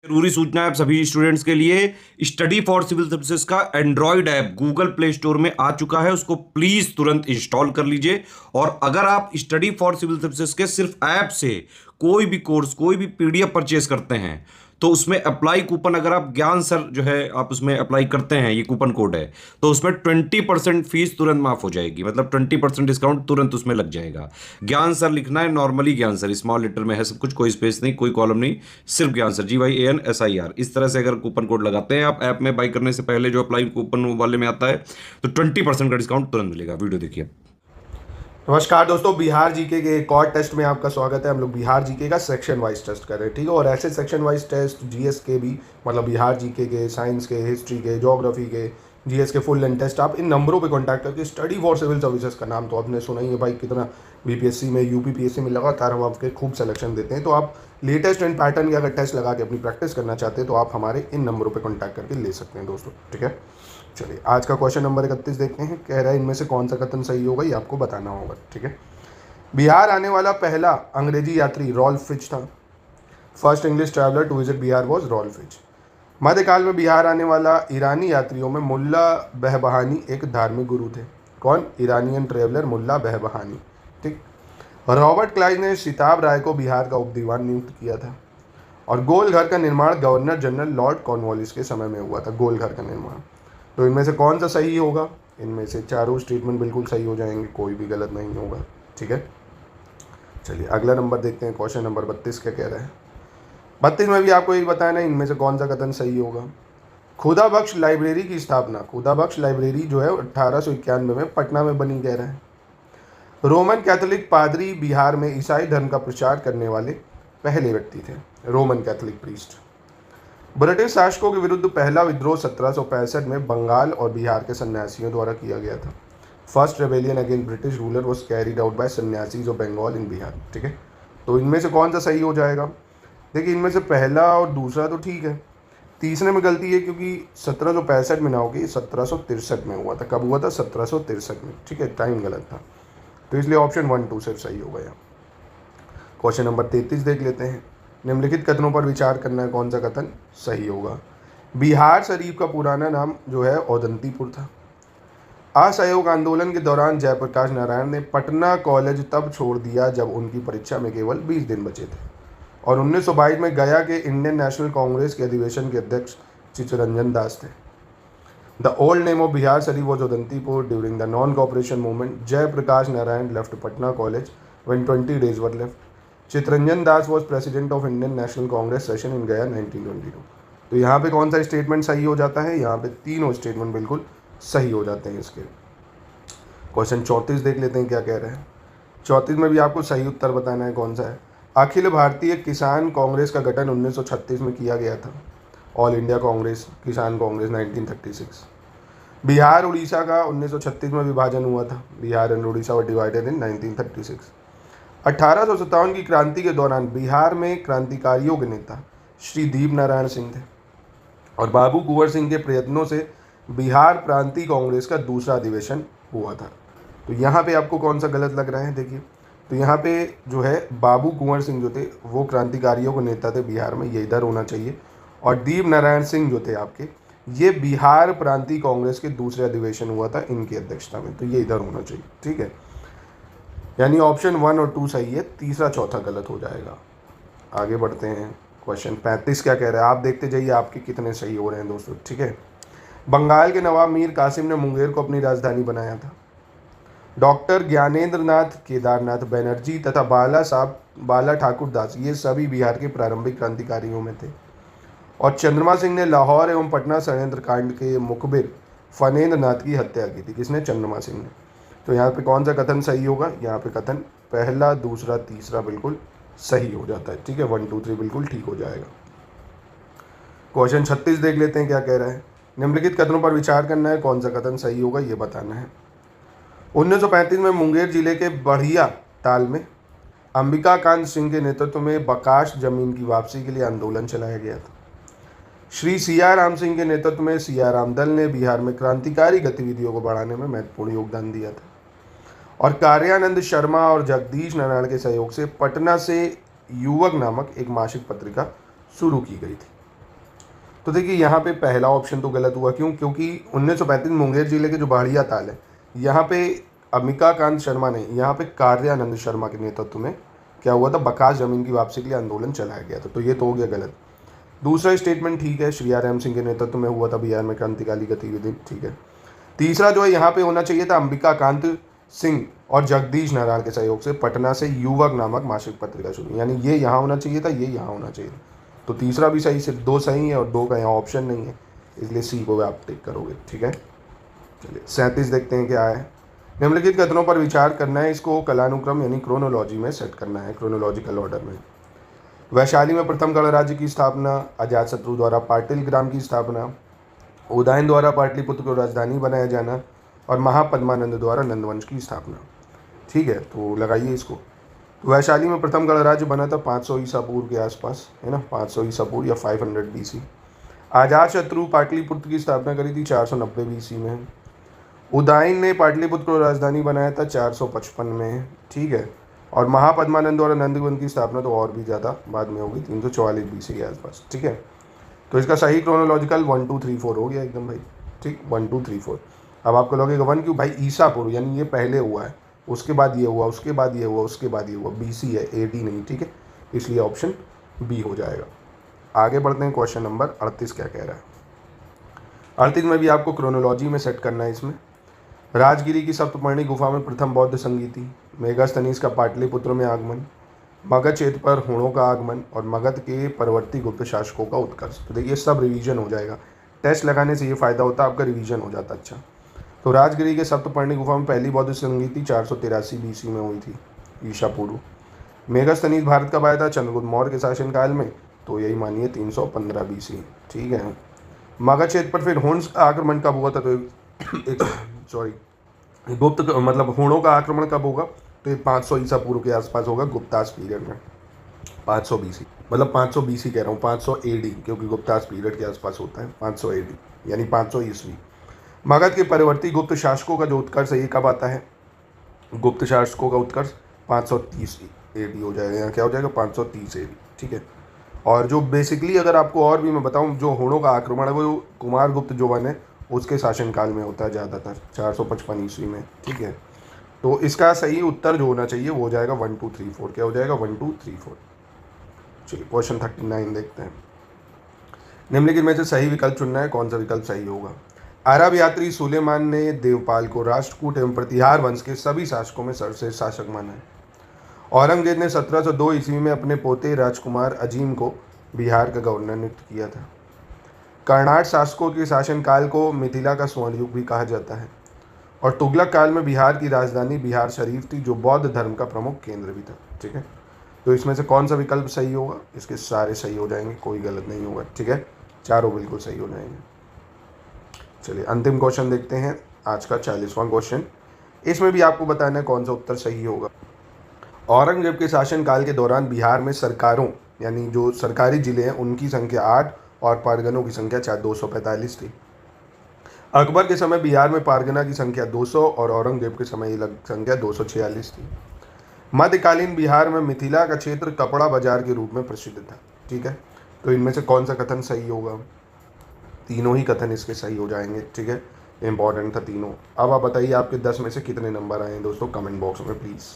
जरूरी सूचना है आप सभी स्टूडेंट्स के लिए। स्टडी फॉर सिविल सर्विसेज का Android app Google play store में आ चुका है, उसको प्लीज तुरंत इंस्टॉल कर लीजिए। और अगर आप स्टडी फॉर सिविल सर्विसेज के सिर्फ ऐप से कोई भी कोर्स, कोई भी पीडीएफ परचेज करते हैं तो उसमें अप्लाई कूपन, अगर आप ज्ञान सर जो है आप उसमें अप्लाई करते हैं, ये कूपन कोड है, तो उसमें 20% फीस तुरंत माफ हो जाएगी। मतलब 20% डिस्काउंट तुरंत उसमें लग जाएगा। ज्ञान सर लिखना है, नॉर्मली ज्ञान सर स्मॉल लेटर में है सब कुछ, कोई स्पेस नहीं, कोई कॉलम नहीं, सिर्फ ज्ञान सर GYANSIR। इस तरह से अगर कूपन कोड लगाते हैं आप ऐप में बाई करने से पहले, जो अप्लाई कूपन वाले में आता है, तो 20% का डिस्काउंट तुरंत मिलेगा। वीडियो देखिए। नमस्कार दोस्तों, बिहार जीके के एक और टेस्ट में आपका स्वागत है। हम लोग बिहार जीके का सेक्शन वाइज टेस्ट कर रहे हैं, ठीक है। और ऐसे सेक्शन वाइज टेस्ट जीएस के भी, मतलब बिहार जीके के, साइंस के, हिस्ट्री के, ज्योग्राफी के, जीएस के फुल लेंथ टेस्ट आप इन नंबरों पे कांटेक्ट करके, स्टडी फॉर सिविल सर्विसेज का नाम तो आपने सुना ही है भाई, कितना बीपीएससी में, यूपीपीएससी में लगातार हम आपके खूब सिलेक्शन देते हैं। तो आप लेटेस्ट एंड पैटर्न के अगर टेस्ट लगा के अपनी प्रैक्टिस करना चाहते हैं तो आप हमारे इन नंबरों पर कॉन्टैक्ट करके ले सकते हैं दोस्तों, ठीक है। चलिए आज का क्वेश्चन नंबर 31 देखते हैं। कह रहा है इनमें से कौन सा कथन सही होगा, ये आपको बताना होगा, ठीक है। बिहार आने वाला पहला अंग्रेजी यात्री रॉल्फ फिच था। First English traveller to visit Bihar was Ralph Fitch. मध्यकाल में बिहार आने वाला ईरानी यात्रियों में मुल्ला बहबहानी एक धार्मिक गुरु थे। कौन? ईरानियन ट्रैवलर मुल्ला बहबहानी, ठीक। रॉबर्ट क्लाइव ने सिताब राय को बिहार का उपदीवान नियुक्त किया था। और गोल घर का निर्माण गवर्नर जनरल लॉर्ड कॉर्नवालिस के समय में हुआ था, गोल घर का निर्माण। तो इनमें से कौन सा सही होगा? इनमें से चारों स्टेटमेंट बिल्कुल सही हो जाएंगे, कोई भी गलत नहीं होगा, ठीक है। चलिए अगला नंबर देखते हैं। क्वेश्चन नंबर 32 क्या कह रहा है। 32 में भी आपको यही बताना है इनमें से कौन सा कथन सही होगा। खुदा बख्श लाइब्रेरी की स्थापना, खुदा बख्श लाइब्रेरी जो है 1891 में पटना में बनी, कह रहे हैं। रोमन कैथोलिक पादरी बिहार में ईसाई धर्म का प्रचार करने वाले पहले व्यक्ति थे, रोमन कैथोलिक प्रीस्ट। ब्रिटिश शासकों के विरुद्ध पहला विद्रोह 1765 में बंगाल और बिहार के सन्यासियों द्वारा किया गया था। First rebellion against British ruler was carried out by sannyasis of Bengal in Bihar, ठीक है। तो इनमें से कौन सा सही हो जाएगा? देखिए इनमें से पहला और दूसरा तो ठीक है, तीसरे में गलती है क्योंकि 1765 में ना होगी, 1763 में हुआ था। कब हुआ था? 1763 में, ठीक है, टाइम गलत था। तो इसलिए ऑप्शन 1, 2 सिर्फ सही होगा यहाँ। क्वेश्चन नंबर 33 देख लेते हैं। निम्नलिखित कथनों पर विचार करना है, कौन सा कथन सही होगा। बिहार शरीफ का पुराना नाम जो है औदंतीपुर था। असहयोग आंदोलन के दौरान जयप्रकाश नारायण ने पटना कॉलेज तब छोड़ दिया जब उनकी परीक्षा में केवल 20 दिन बचे थे। और 1922 में गया के इंडियन नेशनल कांग्रेस के अधिवेशन के अध्यक्ष चित्तरंजन दास थे। The old name of Bihar Sharif was Odantapuri. During the non cooperation movement Jayaprakash Narayan left Patna college when 20 days were left. Chittaranjan Das was president of Indian National Congress session in Gaya 1922। तो यहाँ पे कौन सा स्टेटमेंट सही हो जाता है? यहाँ पे तीनों स्टेटमेंट बिल्कुल सही हो जाते हैं इसके। क्वेश्चन 34 देख लेते हैं क्या कह रहे हैं। 34 में भी आपको सही उत्तर बताना है कौन सा है। अखिल भारतीय किसान कांग्रेस का गठन 1936 में किया गया था। ऑल इंडिया कांग्रेस, किसान कांग्रेस 1936। बिहार उड़ीसा का 1936 में विभाजन हुआ था। Bihar and Orissa were divided in 1936। 1857 की क्रांति के दौरान बिहार में क्रांतिकारियों के नेता श्री दीप नारायण सिंह थे। और बाबू कुंवर सिंह के प्रयत्नों से बिहार प्रांतीय कांग्रेस का दूसरा अधिवेशन हुआ था। तो यहाँ पे आपको कौन सा गलत लग रहा है? देखिए तो यहाँ पे जो है बाबू कुंवर सिंह जो थे वो क्रांतिकारियों के नेता थे बिहार में, ये इधर होना चाहिए। और दीप नारायण सिंह जो थे आपके, ये बिहार प्रांतीय कांग्रेस के दूसरे अधिवेशन हुआ था इनकी अध्यक्षता में, तो ये इधर होना चाहिए, ठीक है। यानी ऑप्शन 1 और 2 सही है, तीसरा चौथा गलत हो जाएगा। आगे बढ़ते हैं। क्वेश्चन 35 क्या कह रहा है, आप देखते जाइए आपके कितने सही हो रहे हैं दोस्तों, ठीक है। बंगाल के नवाब मीर कासिम ने मुंगेर को अपनी राजधानी बनाया था। डॉक्टर ज्ञानेंद्र नाथ केदारनाथ बनर्जी तथा बाला ठाकुर दास, ये सभी बिहार के प्रारंभिक क्रांतिकारियों में थे। और चंद्रमा सिंह ने लाहौर एवं पटना षड्यंत्र कांड के मुखबिर फनेंद्र नाथ की हत्या की थी। किसने? चंद्रमा सिंह ने। तो यहाँ पे कौन सा कथन सही होगा? यहाँ पे कथन पहला, दूसरा, तीसरा बिल्कुल सही हो जाता है, ठीक है। 1, 2, 3 बिल्कुल ठीक हो जाएगा। क्वेश्चन 36 देख लेते हैं क्या कह रहा है। निम्नलिखित कथनों पर विचार करना है, कौन सा कथन सही होगा ये बताना है। 1935 में मुंगेर जिले के बढ़िया ताल में अंबिकाकांत सिंह के नेतृत्व में बकाश जमीन की वापसी के लिए आंदोलन चलाया गया था। श्री सियाराम सिंह के नेतृत्व में सियाराम दल ने बिहार में क्रांतिकारी गतिविधियों को बढ़ाने में महत्वपूर्ण योगदान दिया था। और कार्यानंद शर्मा और जगदीश नारायण के सहयोग से पटना से युवक नामक एक मासिक पत्रिका शुरू की गई थी। तो देखिए यहाँ पे पहला ऑप्शन तो गलत हुआ, क्यों? क्योंकि 1935 मुंगेर जिले के जो बाड़िया ताल है, यहाँ पे अम्बिकाकांत शर्मा ने, यहाँ पे कार्यानंद शर्मा के नेतृत्व में क्या हुआ था, बकास जमीन की वापसी के लिए आंदोलन चलाया गया था। तो ये तो हो गया गलत। दूसरा स्टेटमेंट ठीक है, श्री राम सिंह के नेतृत्व में हुआ था बिहार में क्रांतिकारी गतिविधि, ठीक है। तीसरा जो है यहाँ पे होना चाहिए था अम्बिकाकांत सिंह और जगदीश नारायण के सहयोग से पटना से युवक नामक मासिक पत्रिका शुरू, यानी ये यहाँ होना चाहिए था, ये यहाँ होना चाहिए था। तो तीसरा भी सही, सिर्फ 2 सही है और 2 का यहाँ ऑप्शन नहीं है, इसलिए सी को आप टिक करोगे, ठीक है। चलिए 37 देखते हैं क्या है। निम्नलिखित कथनों पर विचार करना है, इसको कलानुक्रम यानी क्रोनोलॉजी में सेट करना है, क्रोनोलॉजिकल ऑर्डर में। वैशाली में प्रथम गणराज्य की स्थापना, अजातशत्रु द्वारा पाटिल ग्राम की स्थापना, उदयन द्वारा पाटलिपुत्र को राजधानी बनाया जाना और महापद्मानंद द्वारा नंदवंश की स्थापना, ठीक है। तो लगाइए इसको। तो वैशाली में प्रथम गणराज्य बना था 500 ईसा पूर्व के आसपास, है ना, 500 ईसा पूर्व या 500 BC। अजातशत्रु पाटलिपुत्र की स्थापना करी थी 490 BC में। उदयन ने पाटलिपुत्र को राजधानी बनाया था 455 में, ठीक है। और महापद्मानंद द्वारा नंदवन की स्थापना तो और भी ज़्यादा बाद में होगी, 344 BC के आसपास, ठीक है। तो इसका सही क्रोनोलॉजिकल 1 2 3 4 हो गया एकदम भाई, ठीक, 1 2 3 4। अब आपको लगेगा 1 क्यों भाई, ईसा पूर्व यानी ये पहले हुआ है, उसके बाद ये हुआ, उसके बाद ये हुआ, उसके बाद ये हुआ, BC है, AD नहीं, ठीक है। इसलिए ऑप्शन बी हो जाएगा। आगे बढ़ते हैं, क्वेश्चन नंबर 38 क्या कह रहा है। 38 में भी आपको क्रोनोलॉजी में सेट करना है। इसमें राजगिरी की सप्तपर्णी गुफा में प्रथम बौद्ध संगीति, मेगास्थनीज का पाटलिपुत्र में आगमन, मगध क्षेत्र पर हुणों का आगमन और मगध के परवर्ती गुप्त शासकों का उत्कर्ष। तो देखिए सब रिवीजन हो जाएगा, टेस्ट लगाने से ये फायदा होता है, आपका रिवीजन हो जाता अच्छा। तो राजगिरी के सप्तपर्णी गुफा में पहली बौद्ध संगीति 483 BC में हुई थी, ईसा पूर्व। मेगास्थनीज भारत कब आया था, चंद्रगुप्त मौर्य के शासनकाल में, तो यही मानिए 315 BC, ठीक है। मगध क्षेत्र पर फिर हुण का आक्रमण कब हुआ था, तो सॉरी गुप्त मतलब हुणों का आक्रमण कब होगा, तो ये 500 ईसा पूर्व के आसपास होगा, गुप्तास पीरियड में, 500 BC, मतलब 500 BC कह रहा हूँ, 500 AD, क्योंकि गुप्तास पीरियड के आसपास होता है, 500 AD यानी 500 ईस्वी। मगध के परवर्ती गुप्त शासकों का जो उत्कर्ष है ये कब आता है, गुप्त शासकों का उत्कर्ष 530 AD हो जाएगा, यहाँ क्या हो जाएगा 530 AD, ठीक है। और जो बेसिकली अगर आपको और भी मैं बताऊँ, जो हुणों का आक्रमण है वो कुमार गुप्त जो बने उसके शासनकाल में होता है ज़्यादातर, 455 ईस्वी में, ठीक है। तो इसका सही उत्तर जो होना चाहिए वो हो जाएगा 1 2 3 4, क्या हो जाएगा 1 2 3 4। चलिए क्वेश्चन 39 देखते हैं। निम्नलिखित में से सही विकल्प चुनना है, कौन सा विकल्प सही होगा। अरब यात्री सुलेमान ने देवपाल को राष्ट्रकूट एवं प्रतिहार वंश के सभी शासकों में सर्वश्रेष्ठ शासक माना है। औरंगजेब ने 1702 ईस्वी में अपने पोते राजकुमार अजीम को बिहार का गवर्नर नियुक्त किया था। कर्नाट शासकों के शासनकाल को मिथिला का स्वर्ण युग भी कहा जाता है। और तुगलक काल में बिहार की राजधानी बिहार शरीफ थी, जो बौद्ध धर्म का प्रमुख केंद्र भी था, ठीक है। तो इसमें से कौन सा विकल्प सही होगा, इसके सारे सही हो जाएंगे, कोई गलत नहीं होगा, ठीक है, चारों बिल्कुल सही हो जाएंगे। चलिए अंतिम क्वेश्चन देखते हैं, आज का 40वां क्वेश्चन। इसमें भी आपको बताना है कौन सा उत्तर सही होगा। औरंगजेब के शासनकाल के दौरान बिहार में सरकारों यानी जो सरकारी जिले हैं उनकी संख्या 8 और पारगनों की संख्या 245 थी। अकबर के समय बिहार में पारगना की संख्या 200 और औरंगजेब के समय ये संख्या 246 थी। मध्यकालीन बिहार में मिथिला का क्षेत्र कपड़ा बाजार के रूप में प्रसिद्ध था, ठीक है। तो इनमें से कौन सा कथन सही होगा, तीनों ही कथन इसके सही हो जाएंगे, ठीक है, इंपॉर्टेंट था तीनों। अब आप बताइए आपके 10 में से कितने नंबर आए हैं दोस्तों, कमेंट बॉक्स में प्लीज़।